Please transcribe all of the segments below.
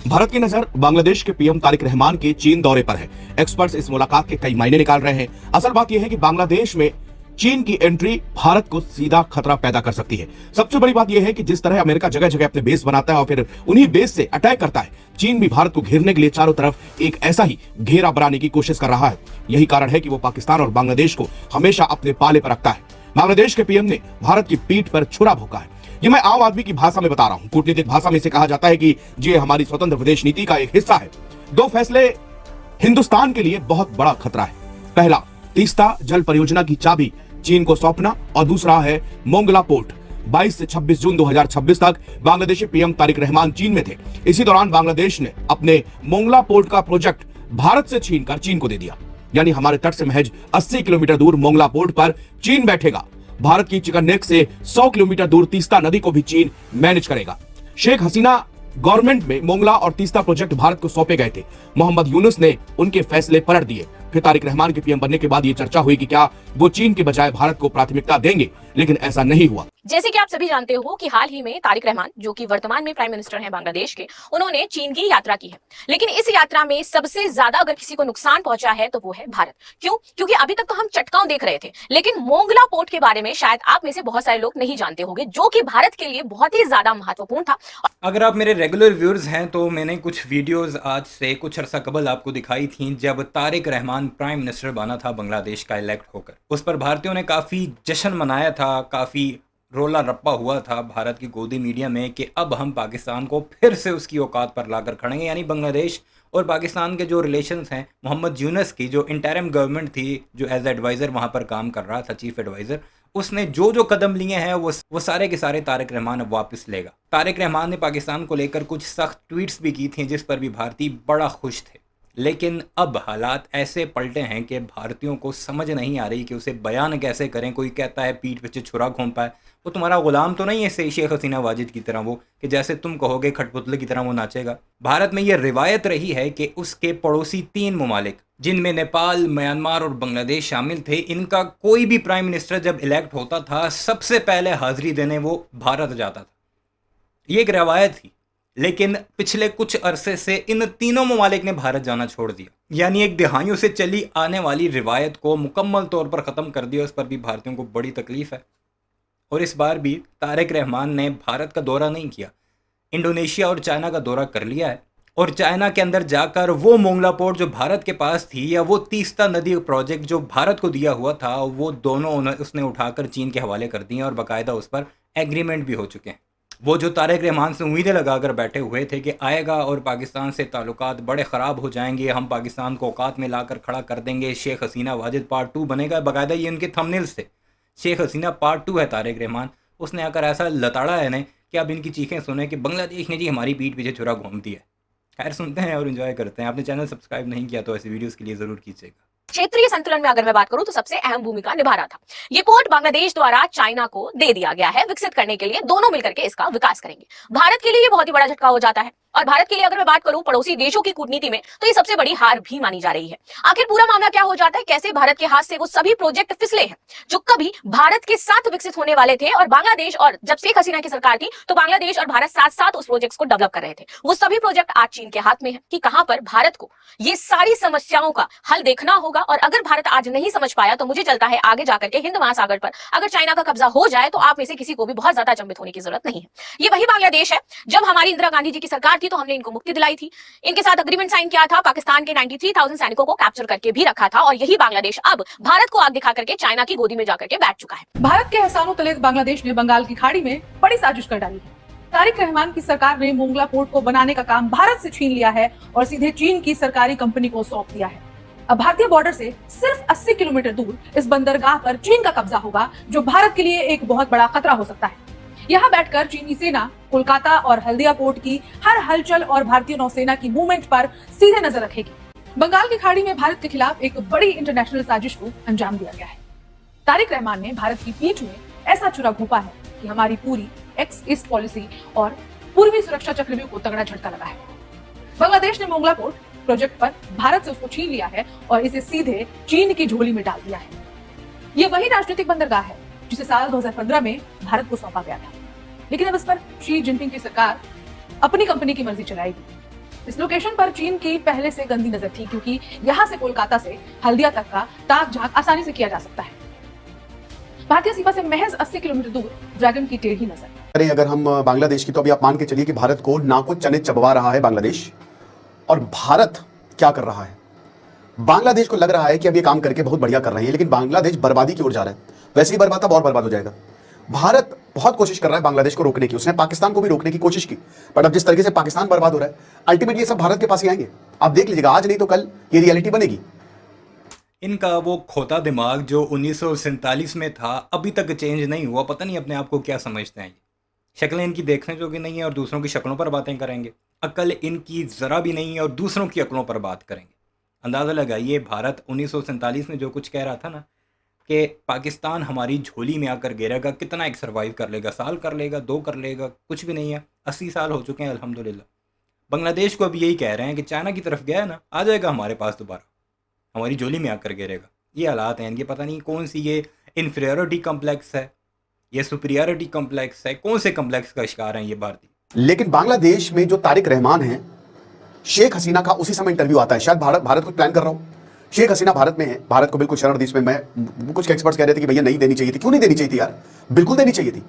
भारत की नजर बांग्लादेश के पीएम तारिक रहमान के चीन दौरे पर है। एक्सपर्ट्स इस मुलाकात के कई मायने निकाल रहे हैं। असल बात यह है कि बांग्लादेश में चीन की एंट्री भारत को सीधा खतरा पैदा कर सकती है। सबसे बड़ी बात यह है कि जिस तरह अमेरिका जगह जगह अपने बेस बनाता है और फिर उन्हीं बेस से अटैक करता है, चीन भी भारत को घेरने के लिए चारों तरफ एक ऐसा ही घेरा बनाने की कोशिश कर रहा है। यही कारण है कि वो पाकिस्तान और बांग्लादेश को हमेशा अपने पाले पर रखता है। बांग्लादेश के पीएम ने भारत की पीठ पर छुरा भोंका है। ये मैं आम आदमी की भाषा में बता रहा हूं। कूटनीतिक भाषा में इसे कहा जाता है कि ये हमारी स्वतंत्र विदेश नीति का एक हिस्सा है। दो फैसले हिंदुस्तान के लिए बहुत बड़ा खतरा है। पहला, तीस्ता जल परियोजना की चाबी चीन को सौंपना और दूसरा है मोंगला पोर्ट। 22 से 26 जून 2026 तक बांग्लादेशी पीएम तारिक रहमान चीन में थे। इसी दौरान बांग्लादेश ने अपने मोंगला पोर्ट का प्रोजेक्ट भारत से छीनकर चीन को दे दिया। यानी हमारे तट से महज 80 किलोमीटर दूर मोंगला पोर्ट पर चीन बैठेगा। भारत की चिकन नेक से 100 किलोमीटर दूर तीस्ता नदी को भी चीन मैनेज करेगा। शेख हसीना गवर्नमेंट में मोंगला और तीस्ता प्रोजेक्ट भारत को सौंपे गए थे। मोहम्मद यूनुस ने उनके फैसले पलट दिए। फिर तारिक रहमान के पीएम बनने के बाद ये चर्चा हुई कि क्या वो चीन के बजाय भारत को प्राथमिकता देंगे, लेकिन ऐसा नहीं हुआ। जैसे कि आप सभी जानते हो कि हाल ही में तारिक रहमान, जो कि वर्तमान में प्राइम मिनिस्टर हैं बांग्लादेश के, उन्होंने चीन की यात्रा की है। लेकिन इस यात्रा में सबसे ज्यादा अगर किसी को नुकसान पहुंचा है तो वो है भारत। क्यों? क्योंकि अभी तक तो हम चटकाओं देख रहे थे, लेकिन मोंगला पोर्ट के बारे में शायद आप में से बहुत सारे लोग नहीं जानते होंगे, जो कि भारत के लिए बहुत ही ज्यादा महत्वपूर्ण था। अगर आप मेरे रेगुलर व्यूअर्स हैं तो मैंने कुछ वीडियोस आज से कुछ अर्सा कबल आपको दिखाई थी, जब तारिक रहमान प्राइम मिनिस्टर बना था बांग्लादेश का इलेक्ट होकर। उस पर भारतीयों ने काफ़ी जश्न मनाया था, काफ़ी रोला रप्पा हुआ था भारत की गोदी मीडिया में कि अब हम पाकिस्तान को फिर से उसकी औकात पर लाकर खड़ेंगे। यानी बांग्लादेश और पाकिस्तान के जो रिलेशंस हैं, मोहम्मद यूनुस की जो इंटरिम गवर्नमेंट थी, जो एज एडवाइज़र वहाँ पर काम कर रहा था, चीफ एडवाइज़र, उसने जो कदम लिए हैं वो सारे के सारे तारिक रहमान अब वापस लेगा। तारिक रहमान ने पाकिस्तान को लेकर कुछ सख्त ट्वीट्स भी की थी, जिस पर भी भारतीय बड़ा खुश थे। लेकिन अब हालात ऐसे पलटे हैं कि भारतीयों को समझ नहीं आ रही कि उसे बयान कैसे करें। कोई कहता है पीठ पीछे छुरा घोंपा है। वो तुम्हारा गुलाम तो नहीं है सही शेख हसीना वाजिद की तरह, वो कि जैसे तुम कहोगे खटपुतले की तरह वो नाचेगा। भारत में ये रिवायत रही है कि उसके पड़ोसी 3 ममालिक, जिनमें नेपाल, म्यांमार और बांग्लादेश शामिल थे, इनका कोई भी प्राइम मिनिस्टर जब इलेक्ट होता था सबसे पहले हाजिरी देने वो भारत जाता था। ये एक रिवायत थी। लेकिन पिछले कुछ अरसे से इन तीनों ममालिक ने भारत जाना छोड़ दिया। यानी एक दहाइयों से चली आने वाली रिवायत को मुकम्मल तौर पर ख़त्म कर दिया। उस पर भी भारतीयों को बड़ी तकलीफ़ है। और इस बार भी तारिक रहमान ने भारत का दौरा नहीं किया, इंडोनेशिया और चाइना का दौरा कर लिया है। और चाइना के अंदर जाकर वो मोंगला पोर्ट जो भारत के पास थी, या वो तीस्ता नदी प्रोजेक्ट जो भारत को दिया हुआ था, वो दोनों उसने उठाकर चीन के हवाले कर दिए और बाकायदा उस पर एग्रीमेंट भी हो चुके हैं। वो जो तारिक रहमान से उम्मीदें लगाकर बैठे हुए थे कि आएगा और पाकिस्तान से ताल्लुकात बड़े ख़राब हो जाएंगे, हम पाकिस्तान को औकात में लाकर खड़ा कर देंगे, शेख हसीना वाजिद पार्ट 2 बनेगा, बाकायदा ये उनके थंबनेल्स थे। शेख हसीना पार्ट 2 है तारिक रहमान। उसने आकर ऐसा लताड़ा है इन्हें कि अब इनकी चीखें सुने कि बांग्लादेश ने जी हमारी पीठ पीछे छुरा घूम दिया है। खैर, सुनते हैं और इन्जॉय करते हैं। आपने चैनल सब्सक्राइब नहीं किया तो ऐसी वीडियोज़ के लिए ज़रूर कीजिएगा। क्षेत्रीय संतुलन में अगर मैं बात करूं तो सबसे अहम भूमिका निभा रहा था। ये पोर्ट बांग्लादेश द्वारा चाइना को दे दिया गया है विकसित करने के लिए। दोनों मिलकर के इसका विकास करेंगे। भारत के लिए ये बहुत ही बड़ा झटका हो जाता है। और भारत के लिए अगर मैं बात करूं पड़ोसी देशों की कूटनीति में, तो ये सबसे बड़ी हार भी मानी जा रही है। आखिर पूरा मामला क्या हो जाता है, कैसे भारत के हाथ से वो सभी प्रोजेक्ट फिसले हैं जो कभी भारत के साथ विकसित होने वाले थे। और बांग्लादेश, और जब शेख हसीना की सरकार थी तो बांग्लादेश और भारत साथ साथ उस प्रोजेक्ट्स को डेवलप कर रहे थे। वो सभी प्रोजेक्ट आज चीन के हाथ में है कि कहां पर भारत को ये सारी समस्याओं का हल देखना होगा। और अगर भारत आज नहीं समझ पाया तो मुझे चलता है आगे जाकर के हिंद महासागर पर अगर चाइना का कब्जा हो जाए तो आप में से किसी को भी बहुत ज्यादा अचंभित होने की जरूरत नहीं है। ये वही बांग्लादेश है जब हमारी इंदिरा गांधी जी की सरकार थी तो हमने इनको मुक्ति दिलाई थी, इनके साथ अग्रीमेंट साइन किया था, पाकिस्तान के 93,000 सैनिकों को कैप्चर करके भी रखा था। और यही बांग्लादेश अब भारत को आग दिखा करके चाइना की गोदी में जाकर के बैठ चुका है। भारत के एहसानों तले बांग्लादेश ने बंगाल की खाड़ी में बड़ी साजिश कर डाली है। तारिक रहमान की सरकार ने मोंगला पोर्ट को बनाने का काम भारत से छीन लिया है और सीधे चीन की सरकारी कंपनी को सौंप दिया है। अब भारतीय बॉर्डर से सिर्फ 80 किलोमीटर दूर इस बंदरगाह पर चीन का कब्जा होगा, जो भारत के लिए एक बहुत बड़ा खतरा हो सकता है। यहाँ बैठकर चीनी सेना कोलकाता और हल्दिया पोर्ट की हर हलचल और भारतीय नौसेना की मूवमेंट पर सीधे नजर रखेगी। बंगाल की खाड़ी में भारत के खिलाफ एक बड़ी इंटरनेशनल साजिश को अंजाम दिया गया है। तारिक रहमान ने भारत की पीठ में ऐसा छुरा घोंपा है कि हमारी पूरी एक्स ईस्ट पॉलिसी और पूर्वी सुरक्षा चक्रव्यूह को तगड़ा झटका लगा है। बांग्लादेश ने मोंगला पोर्ट प्रोजेक्ट पर भारत से उसको छीन लिया है और इसे सीधे चीन की झोली में डाल दिया है। ये वही राजनीतिक बंदरगाह है जिसे साल 2015 में भारत को सौंपा गया था, लेकिन अब इस पर शी जिनपिंग की सरकार अपनी कंपनी की मर्जी चलाएगी। इस लोकेशन पर चीन की पहले से गंदी नजर थी, क्योंकि यहाँ से कोलकाता से हल्दिया तक का ताक झांक आसानी से किया जा सकता है। भारतीय सीमा से महज 80 किलोमीटर दूर ड्रैगन की टेढ़ी नजर। अरे अगर हम बांग्लादेश की, तो अभी आप मान के चलिए कि भारत को नाको चने चबवा रहा है बांग्लादेश। और भारत क्या कर रहा है? बांग्लादेश को लग रहा है कि अब ये काम करके बहुत बढ़िया कर रहे हैं, लेकिन बांग्लादेश बर्बादी की ओर जा रहा है। वैसे ही बर्बाद था, और बर्बाद हो जाएगा। भारत बहुत कोशिश कर रहा है बांग्लादेश को रोकने की, उसने पाकिस्तान को भी रोकने की कोशिश की, बट अब जिस तरीके से पाकिस्तान बर्बाद हो रहा है, अल्टीमेटली ये सब भारत के पास ही आएंगे। आप देख लीजिएगा, आज नहीं तो कल ये रियलिटी बनेगी। इनका वो खोता दिमाग जो 1947 में था अभी तक चेंज नहीं हुआ। पता नहीं अपने आप को क्या समझते हैं। शक्लें इनकी देखने जोगी नहीं है और दूसरों की शक्लों पर बातें करेंगे। अक्ल इनकी ज़रा भी नहीं है और दूसरों की अक्लों पर बात करेंगे। अंदाज़ा लगाइए, भारत 1947 में जो कुछ कह रहा था ना कि पाकिस्तान हमारी झोली में आकर गिरेगा, कितना एक सर्वाइव कर लेगा, साल कर लेगा, 2 कर लेगा, कुछ भी नहीं है। 80 साल हो चुके हैं अल्हम्दुलिल्लाह। बांग्लादेश को अब यही कह रहे हैं कि चाइना की तरफ गया है ना, आ जाएगा हमारे पास दोबारा, हमारी झोली में आकर गिरेगा। ये हालात हैं इनके। पता नहीं कौन सी ये इन्फीरियरिटी कम्प्लेक्स है, ये सुपीरियरिटी कम्प्लेक्स है, कौन से कम्प्लेक्स का शिकार हैं ये भारतीय। लेकिन बांग्लादेश में जो तारिक रहमान है, शेख हसीना का उसी समय इंटरव्यू आता है। शायद भारत कुछ प्लान कर रहा हूं। शेख हसीना भारत में है, भारत को बिल्कुल शरण दी। इसमें मैं कुछ एक्सपर्ट्स कह रहे थे कि भैया नहीं देनी चाहिए थी। क्यों नहीं देनी चाहिए थी यार? बिल्कुल देनी चाहिए थी।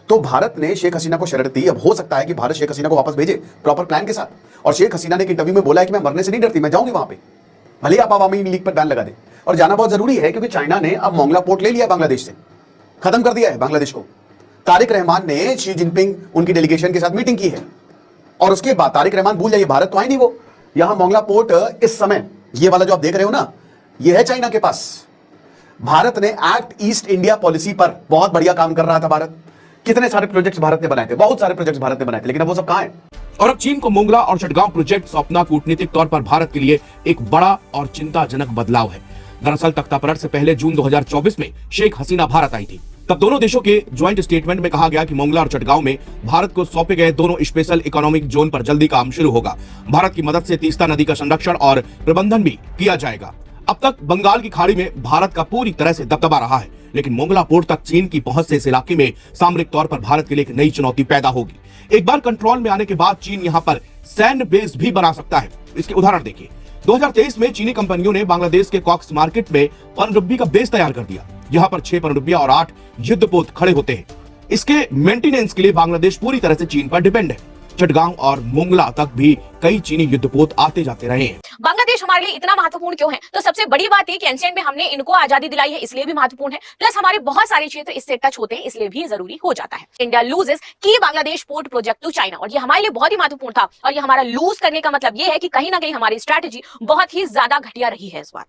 तो भारत ने शेख हसीना को शरण दी। अब हो सकता है कि भारत शेख हसीना को वापस भेजे प्रॉपर प्लान के साथ। और शेख हसीना ने एक इंटरव्यू में बोला है कि मैं मरने से नहीं डरती, मैं जाऊंगी वहां पे, भले आप आवामी लीग पर बैन लगा दें। और जाना बहुत जरूरी है, क्योंकि चाइना ने अब मोंगला पोर्ट ले लिया बांग्लादेश से, खत्म कर दिया है बांग्लादेश को। तारिक रहमान ने शी जिनपिंग उनकी डेलीगेशन के साथ मीटिंग की है, और उसके बाद तारिक रहमान भूल जाइए, भारत तो आए नहीं वो। यहां मोंगला पोर्ट इस समय ये वाला जो आप देख रहे हो ना, ये है चाइना के पास। भारत ने एक्ट ईस्ट इंडिया पॉलिसी पर बहुत बढ़िया काम कर रहा था। भारत कितने सारे प्रोजेक्ट्स भारत ने बनाए थे, बहुत सारे प्रोजेक्ट्स भारत ने बनाए थे, लेकिन अब वो सब कहां है? और अब चीन को मोंगला और चटगांव प्रोजेक्ट सौंपना कूटनीतिक तौर पर भारत के लिए एक बड़ा और चिंताजनक बदलाव है। दरअसल तख्तापलट से पहले जून 2024 में शेख हसीना भारत आई थी। तब दोनों देशों के ज्वाइंट स्टेटमेंट में कहा गया कि मोंगला और चटगांव में भारत को सौंपे गए दोनों स्पेशल इकोनॉमिक जोन पर जल्दी काम शुरू होगा। भारत की मदद से तीस्ता नदी का संरक्षण और प्रबंधन भी किया जाएगा। अब तक बंगाल की खाड़ी में भारत का पूरी तरह से दबदबा रहा है, लेकिन मोंगला पोर्ट तक चीन की पहुंच से इस इलाके में सामरिक तौर पर भारत के लिए एक नई चुनौती पैदा होगी। एक बार कंट्रोल में आने के बाद चीन यहां पर सैन्य बेस भी बना सकता है। इसके उदाहरण देखिए, 2023 में चीनी कंपनियों ने बांग्लादेश के कॉक्स मार्केट में पनडुब्बी का बेस तैयार कर दिया। यहाँ पर 6 पनडुब्बियां और 8 युद्धपोत खड़े होते हैं। इसके मेंटेनेंस के लिए बांग्लादेश पूरी तरह से चीन पर डिपेंड है। चटगांव और मोंगला तक भी कई चीनी युद्धपोत आते जाते रहे हैं। बांग्लादेश हमारे लिए इतना महत्वपूर्ण क्यों है? तो सबसे बड़ी बात है कि एंशिएंट में हमने इनको आजादी दिलाई है, इसलिए भी महत्वपूर्ण है। प्लस हमारे बहुत सारे क्षेत्र इससे टच होते हैं, इसलिए भी जरूरी हो जाता है। इंडिया लूजेस की Bangladesh port project to China, और ये हमारे लिए बहुत ही महत्वपूर्ण था। और ये हमारा लूज करने का मतलब ये है कि कहीं ना कहीं हमारी स्ट्रैटेजी बहुत ही ज्यादा घटिया रही है इस बार।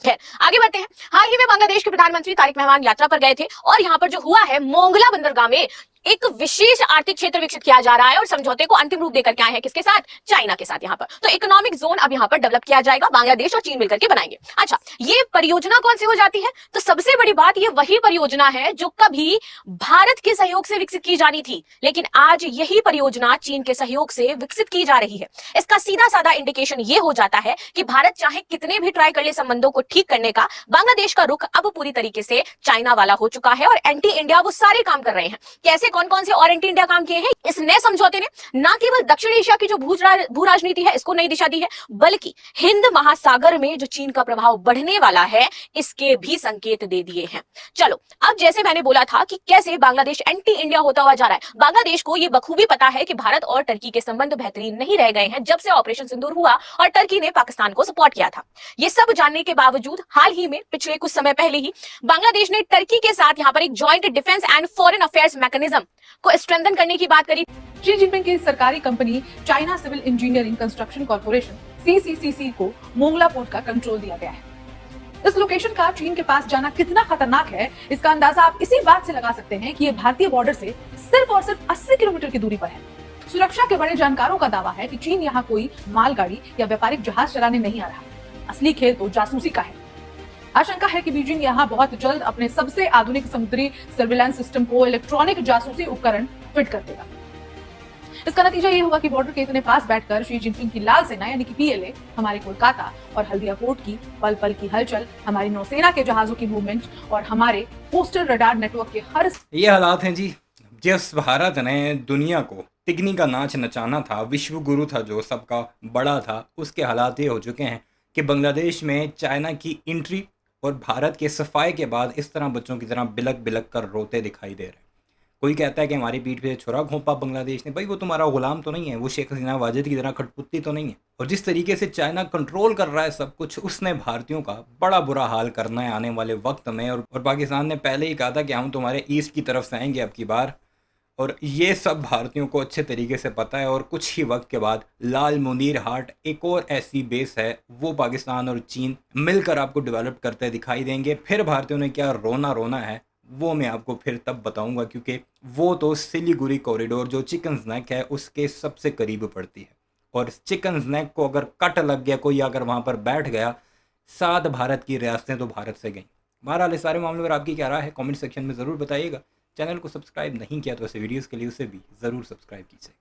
खैर, आगे बढ़ते हैं। हाल ही में बांग्लादेश के प्रधानमंत्री तारिक रहमान यात्रा पर गए थे, और यहाँ पर जो हुआ है, मोंगला बंदरगाह में एक विशेष आर्थिक क्षेत्र विकसित किया जा रहा है और समझौते को अंतिम रूप देकर के आए हैं। किसके साथ? चाइना के साथ। यहाँ पर तो इकोनॉमिक जोन अब यहाँ पर डेवलप किया जाएगा, बांग्लादेश और चीन मिलकर के बनाएंगे। अच्छा, ये परियोजना कौन सी हो जाती है? तो सबसे बड़ी बात, ये वही परियोजना है जो कभी भारत के सहयोग से विकसित की जानी थी, लेकिन आज यही परियोजना चीन के सहयोग से विकसित की जा रही है। इसका सीधा साधा इंडिकेशन ये हो जाता है कि भारत चाहे कितने भी ट्राई कर ले संबंधों को ठीक करने का, बांग्लादेश का रुख अब पूरी तरीके से चाइना वाला हो चुका है और एंटी इंडिया वो सारे काम कर रहे हैं। कैसे, कौन कौन से और एंटी इंडिया काम किए हैं? इस नए समझौते ने न केवल दक्षिण एशिया की जो भू राजनीति है इसको नई दिशा दी है, बल्कि हिंद महासागर में जो चीन का प्रभाव बढ़ने वाला है इसके भी संकेत दे दिए हैं। चलो, अब जैसे मैंने बोला था कि कैसे बांग्लादेश एंटी इंडिया होता हुआ जा रहा है, बांग्लादेश को यह बखूबी पता है कि भारत और टर्की के संबंध बेहतरीन नहीं रह गए हैं जब से ऑपरेशन सिंदूर हुआ और टर्की ने पाकिस्तान को सपोर्ट किया था। ये सब जानने के बावजूद हाल ही में पिछले कुछ समय पहले ही बांग्लादेश ने टर्की के साथ यहाँ पर एक joint defence and foreign affairs mechanism को स्ट्रेंथन करने की बात करी। शी जिनपिंग की सरकारी company China civil engineering construction corporation (CCCC) को मोंगला पोर्ट का कंट्रोल दिया गया है। इस लोकेशन का चीन के पास जाना कितना खतरनाक है, इसका अंदाजा आप इसी बात से लगा सकते हैं कि ये भारतीय बॉर्डर से सिर्फ और सिर्फ 80 किलोमीटर की दूरी पर है। सुरक्षा के बड़े जानकारों का दावा है कि चीन यहाँ कोई मालगाड़ी या व्यापारिक जहाज चलाने नहीं आ रहा, असली खेल तो जासूसी का है। आशंका है कि बीजिंग यहाँ बहुत जल्द अपने सबसे आधुनिक समुद्री सर्विलांस सिस्टम को इलेक्ट्रॉनिक जासूसी उपकरण फिट कर देगा। इसका नतीजा ये होगा कि बॉर्डर के इतने पास बैठकर शी जिनपिंग की लाल सेना यानी कि PLA हमारे कोलकाता और हल्दिया पोर्ट की पल पल की हलचल, हमारी नौसेना के जहाजों की मूवमेंट और हमारे कोस्टल रडार नेटवर्क के हर ये हालात हैं जी। जिस भारत ने दुनिया को तिगनी का नाच नचाना था, विश्व गुरु था जो सबका बड़ा था, उसके हालात ये हो चुके हैं कि बांग्लादेश में चाइना की एंट्री और भारत के सफाए के बाद इस तरह बच्चों की तरह बिलक बिलक कर रोते दिखाई दे रहे हैं। कोई कहता है कि हमारी पीठ पे छुरा घोंपा बांग्लादेश ने। भाई वो तुम्हारा गुलाम तो नहीं है, वो शेख हसीना वाजिद की तरह खटपुत्ती तो नहीं है। और जिस तरीके से चाइना कंट्रोल कर रहा है सब कुछ, उसने भारतीयों का बड़ा बुरा हाल करना है आने वाले वक्त में। और पाकिस्तान ने पहले ही कहा था कि हम तुम्हारे ईस्ट की तरफ से आएंगे अब की बार, और ये सब भारतीयों को अच्छे तरीके से पता है। और कुछ ही वक्त के बाद लाल मुनीर हाट एक और ऐसी बेस है, वो पाकिस्तान और चीन मिलकर आपको डेवलप करते दिखाई देंगे। फिर भारतीयों ने क्या रोना है वो मैं आपको फिर तब बताऊंगा, क्योंकि वो तो सिलीगुड़ी कॉरिडोर जो चिकन स्नैक है उसके सबसे करीब पड़ती है। और चिकन स्नैक को अगर कट लग गया, कोई अगर वहाँ पर बैठ गया, 7 भारत की रियासतें तो भारत से गई। बहरहाल इस सारे मामले पर आपकी क्या राय है कमेंट सेक्शन में ज़रूर बताइएगा। चैनल को सब्सक्राइब नहीं किया तो ऐसे वीडियोस के लिए उसे भी ज़रूर सब्सक्राइब कीजिए।